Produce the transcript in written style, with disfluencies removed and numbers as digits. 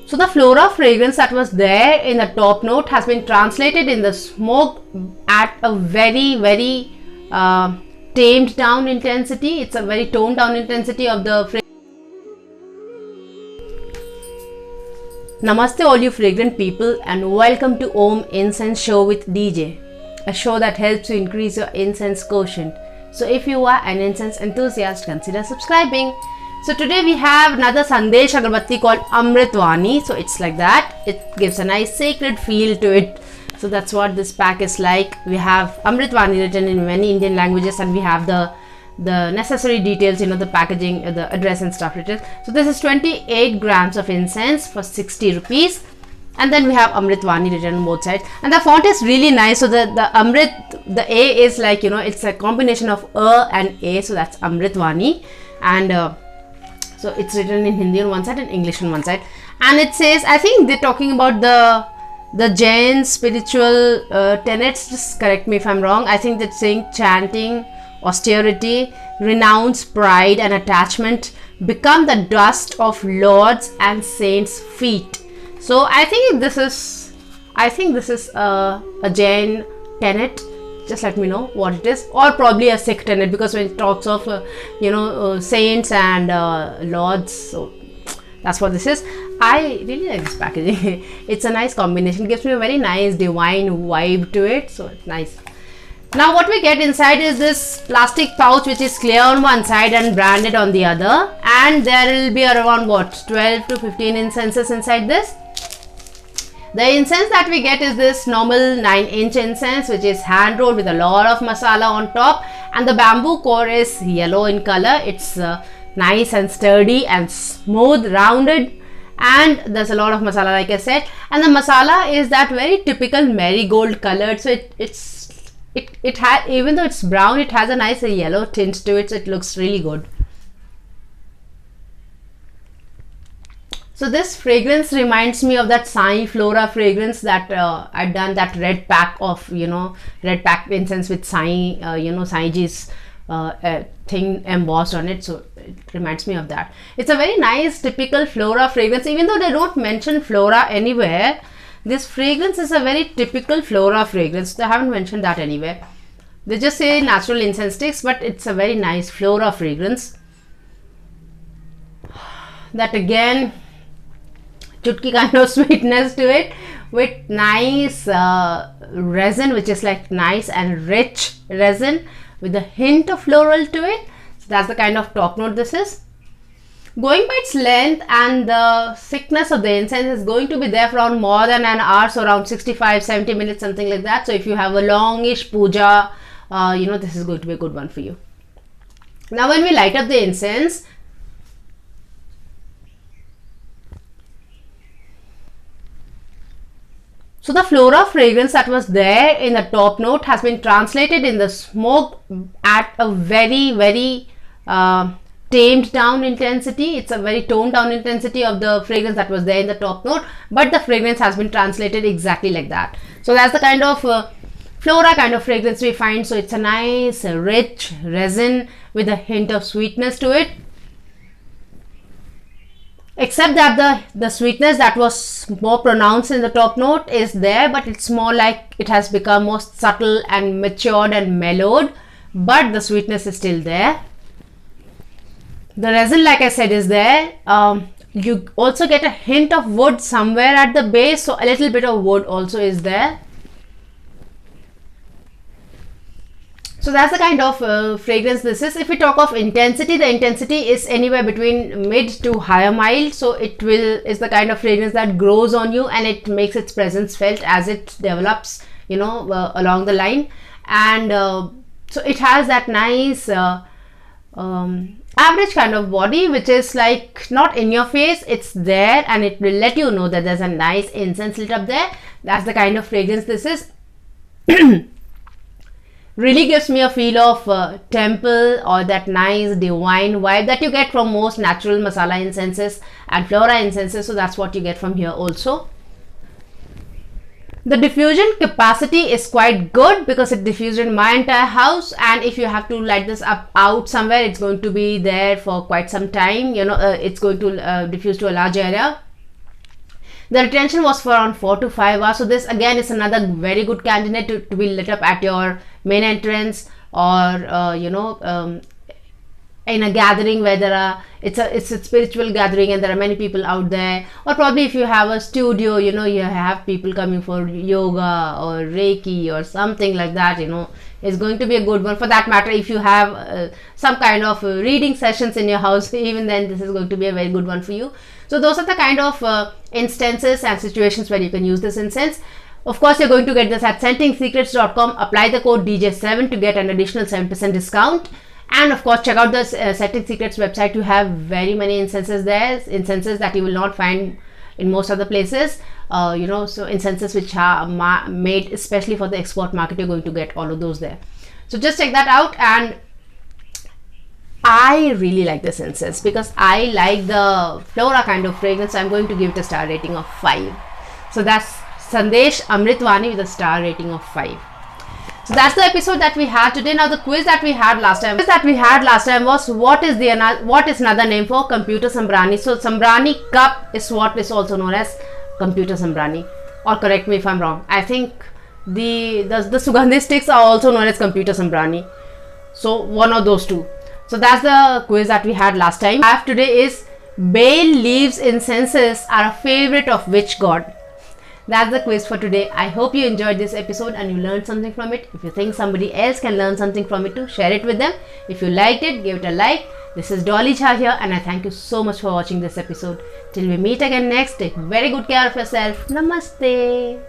So the flora fragrance that was there in the top note has been translated in the smoke at a very tamed down intensity. It's a very toned down intensity of the fragrance. Namaste all you fragrant people, and welcome to Om Incense Show with DJ, a show that helps you increase your incense quotient. So if you are an incense enthusiast, consider subscribing. So today we have another SANDESH agarbatti called AMRITWANI. So it's like that. It gives a nice sacred feel to it. So that's what this pack is like. We have AMRITWANI written in many Indian languages, and we have the necessary details, the packaging, the address and stuff written. So this is 28 grams of incense for 60 rupees. And then we have AMRITWANI written on both sides. And the font is really nice. So the Amrit, the A is like, it's a combination of A and A. So that's AMRITWANI. And so it's written in Hindi on one side and English on one side. And it says, I think they're talking about the Jain spiritual tenets. Just correct me if I'm wrong. I think that's saying chanting, austerity, renounce pride and attachment, become the dust of lords and saints' feet. So I think this is a Jain tenet. Just let me know what it is, or probably a Sikh tenet, because when it talks of saints and lords, so that's what this is. I really like this packaging. It's a nice combination. It gives me a very nice divine vibe to it, so it's nice. Now what we get inside is this plastic pouch, which is clear on one side and branded on the other, and there will be around 12 to 15 incenses inside this. The incense that we get is this normal 9-inch incense, which is hand rolled with a lot of masala on top, and the bamboo core is yellow in color. It's nice and sturdy and smooth, rounded, and there's a lot of masala, like I said. And the masala is that very typical marigold colored. So it has, even though it's brown, it has a nice yellow tint to it. So it looks really good. So this fragrance reminds me of that Sai Flora fragrance that I'd done, that red pack of, red pack incense with Sai, Saiji's thing embossed on it. So it reminds me of that. It's a very nice typical flora fragrance. Even though they don't mention flora anywhere, this fragrance is a very typical flora fragrance. They haven't mentioned that anywhere. They just say natural incense sticks, but it's a very nice flora fragrance. That again, chutki kind of sweetness to it, with nice resin, which is like nice and rich resin with a hint of floral to it. So that's the kind of top note this is. Going by its length and the thickness of the incense is going to be there for around more than an hour, so around 65-70 minutes, something like that. So if you have a longish puja, this is going to be a good one for you. Now when we light up the incense, so the flora fragrance that was there in the top note has been translated in the smoke at a very tamed down intensity. It's a very toned down intensity of the fragrance that was there in the top note, but the fragrance has been translated exactly like that. So that's the kind of flora kind of fragrance we find. So it's a nice rich resin with a hint of sweetness to it. Except that the sweetness that was more pronounced in the top note is there, but it's more like it has become more subtle and matured and mellowed, but the sweetness is still there. The resin, like I said, is there. You also get a hint of wood somewhere at the base, so a little bit of wood also is there. So that's the kind of fragrance this is. If we talk of intensity, the intensity is anywhere between mid to higher mild. So is the kind of fragrance that grows on you, and it makes its presence felt as it develops, along the line. And so it has that nice average kind of body, which is like not in your face. It's there, and it will let you know that there's a nice incense lit up there. That's the kind of fragrance this is. Really gives me a feel of temple, or that nice divine vibe that you get from most natural masala incenses and flora incenses. So that's what you get from here also. The diffusion capacity is quite good because it diffused in my entire house, and if you have to light this up out somewhere, it's going to be there for quite some time. It's going to diffuse to a large area. The retention was for around 4 to 5 hours. So this again is another very good candidate to be lit up at your main entrance, or in a gathering where there are, it's a spiritual gathering and there are many people out there, or probably if you have a studio, you have people coming for yoga or Reiki or something like that, it's going to be a good one. For that matter, if you have some kind of reading sessions in your house, even then this is going to be a very good one for you. So those are the kind of instances and situations where you can use this incense. Of course, you're going to get this at settingsecrets.com. Apply the code DJ7 to get an additional 7% discount. And of course, check out the Setting Secrets website. You have very many incenses there, incenses that you will not find in most other places. So incenses which are made especially for the export market, you're going to get all of those there. So just check that out. And I really like this incense because I like the flora kind of fragrance. I'm going to give it a star rating of 5. So that's SANDESH AMRITWANI with a star rating of 5. So that's the episode that we had today. Now the quiz that we had last time was what is another name for computer sambrani. So sambrani cup is what is also known as computer sambrani, or correct me if I'm wrong. I think the sugandhi sticks are also known as computer sambrani. So one of those two. So that's the quiz that we had last time. I have today is bay leaves incenses are a favorite of which god? That's the quiz for today. I hope you enjoyed this episode and you learned something from it. If you think somebody else can learn something from it too, share it with them. If you liked it, give it a like. This is Dolly Jha here, and I thank you so much for watching this episode. Till we meet again next, take very good care of yourself. Namaste.